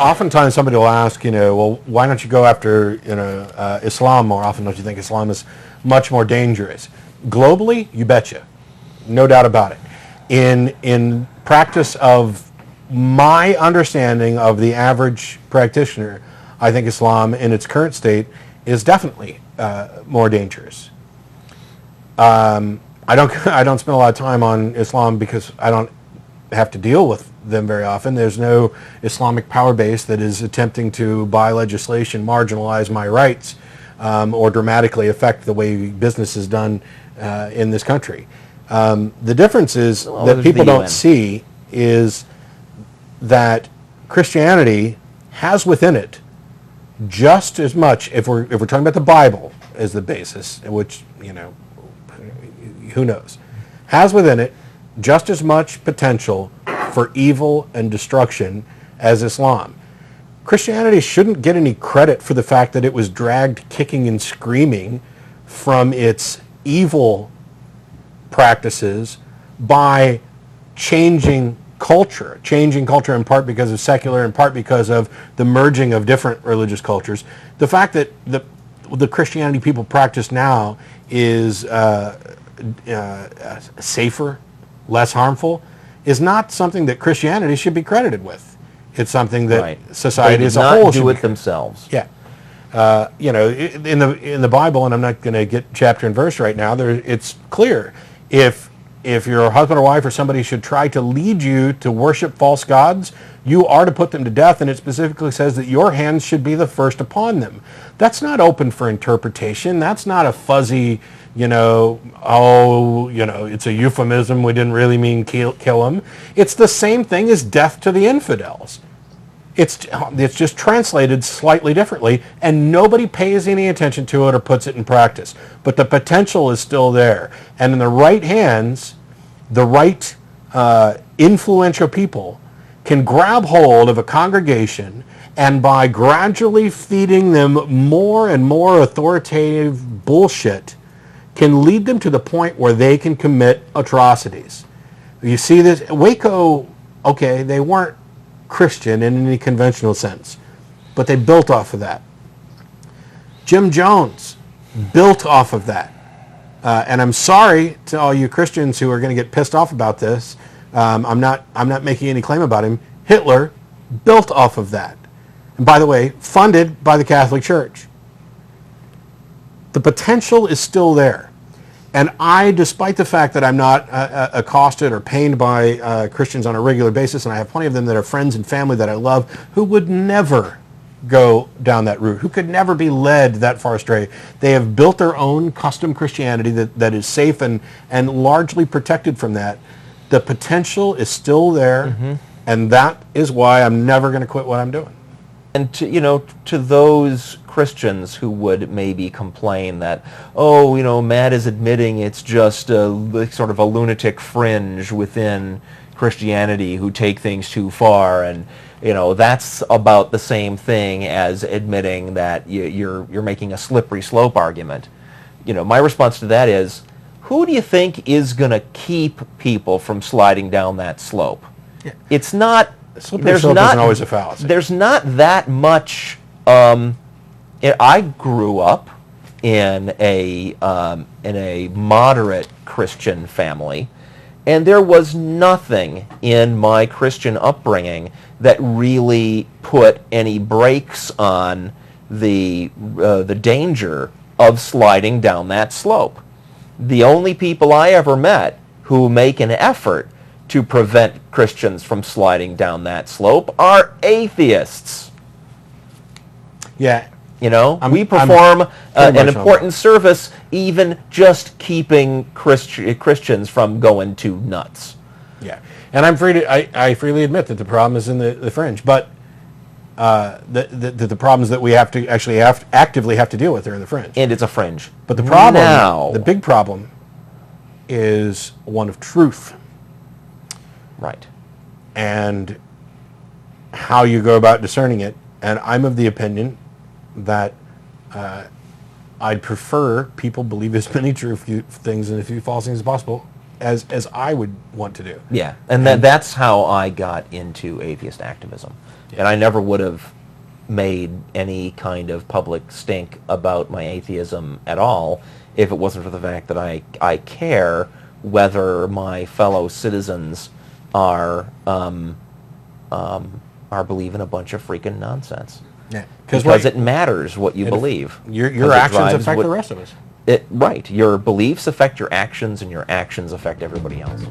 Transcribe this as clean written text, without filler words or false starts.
oftentimes somebody will ask, well, why don't you go after, Islam more often? Don't you think Islam is much more dangerous? Globally, you betcha. No doubt about it. In practice of my understanding of the average practitioner, I think Islam in its current state is definitely more dangerous. I don't spend a lot of time on Islam because I don't have to deal with them very often. There's no Islamic power base that is attempting to, by legislation, marginalize my rights or dramatically affect the way business is done in this country. The difference is that people don't see is that Christianity has within it just as much, if we're talking about the Bible as the basis, which, who knows, has within it just as much potential for evil and destruction as Islam. Christianity shouldn't get any credit for the fact that it was dragged kicking and screaming from its evil practices by changing culture in part because of secular, in part because of the merging of different religious cultures. The fact that the Christianity people practice now is safer, less harmful, is not something that Christianity should be credited with. It's something that society as a whole should do it themselves. Yeah. In the Bible, and I'm not going to get chapter and verse right now, it's clear. If your husband or wife or somebody should try to lead you to worship false gods, you are to put them to death, and it specifically says that your hands should be the first upon them. That's not open for interpretation. That's not a fuzzy, it's a euphemism. We didn't really mean kill them. It's the same thing as death to the infidels. It's just translated slightly differently, and nobody pays any attention to it or puts it in practice. But the potential is still there. And in the right hands, the right influential people can grab hold of a congregation, and by gradually feeding them more and more authoritative bullshit, can lead them to the point where they can commit atrocities. You see this? Waco, okay, they weren't Christian in any conventional sense, but they built off of that. Jim Jones built off of that. And I'm sorry to all you Christians who are going to get pissed off about this. I'm not making any claim about him. Hitler built off of that. And by the way, funded by the Catholic Church. The potential is still there. And I, despite the fact that I'm not accosted or pained by Christians on a regular basis, and I have plenty of them that are friends and family that I love, who would never go down that route, who could never be led that far astray. They have built their own custom Christianity that is safe and largely protected from that. The potential is still there, and that is why I'm never going to quit what I'm doing. And to those Christians who would maybe complain that, Matt is admitting it's just sort of a lunatic fringe within Christianity who take things too far, and that's about the same thing as admitting that you're making a slippery slope argument. My response to that is, who do you think is going to keep people from sliding down that slope? Yeah. It's not. Slippery slope isn't always a fallacy. There's not that much. I grew up in a moderate Christian family, and there was nothing in my Christian upbringing that really put any brakes on the danger of sliding down that slope. The only people I ever met who make an effort to prevent Christians from sliding down that slope are atheists. Yeah. We perform an important service, even just keeping Christians from going too nuts. Yeah, and I freely admit that the problem is in the fringe, but the problems that we have to actually actively have to deal with are in the fringe. And it's a fringe. But the problem, the big problem, is one of truth. Right. And how you go about discerning it. And I'm of the opinion that I'd prefer people believe as many true things and as few false things as possible as I would want to do. Yeah, and that's how I got into atheist activism. Yeah. And I never would have made any kind of public stink about my atheism at all if it wasn't for the fact that I care whether my fellow citizens are believing a bunch of freaking nonsense. Yeah, because it matters what you believe. Your actions affect the rest of us. Right. Your beliefs affect your actions, and your actions affect everybody else.